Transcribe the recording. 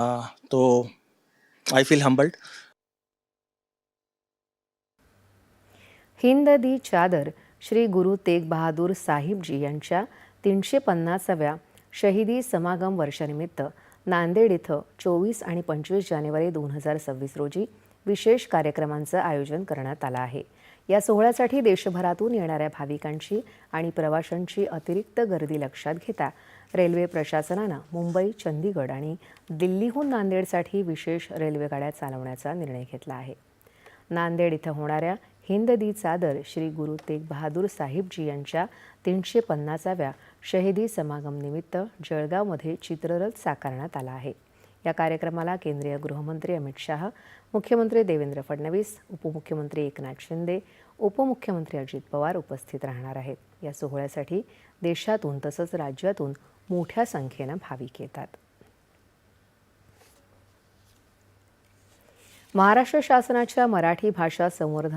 तो I feel हंबल्ड. Hind दी चादर श्री गुरु तेग बहादूर साहिबजी यांच्या 350व्या शहीदी समागम वर्षानिमित्त नांदेड इथं 24 आणि 25 जानेवारी 2026 रोजी विशेष कार्यक्रमांचं आयोजन करण्यात आलं आहे. या सोहळ्यासाठी देशभरातून येणाऱ्या भाविकांची आणि प्रवाशांची अतिरिक्त गर्दी लक्षात घेता रेल्वे प्रशासनानं मुंबई, चंदीगड आणि दिल्लीहून नांदेडसाठी विशेष रेल्वेगाड्या चालवण्याचा निर्णय घेतला आहे. नांदेड इथं होणाऱ्या हिंद दी चादर श्री गुरु तेग बहादूर साहिबजी यांच्या 350व्या शहीदी समागमनिमित्त जळगावमध्ये चित्ररथ साकारण्यात आला आहे. या कार्यक्रमाला केंद्रीय गृहमंत्री अमित शाह, मुख्यमंत्री देवेंद्र फडणवीस, उपमुख्यमंत्री एकनाथ शिंदे, उपमुख्यमंत्री अजित पवार उपस्थित राहणार आहेत. या सोहळ्यासाठी देशातून तसंच राज्यातून मोठ्या संख्येनं भाविक येतात. महाराष्ट्र शासनाच्या मराठी भाषा संवर्धन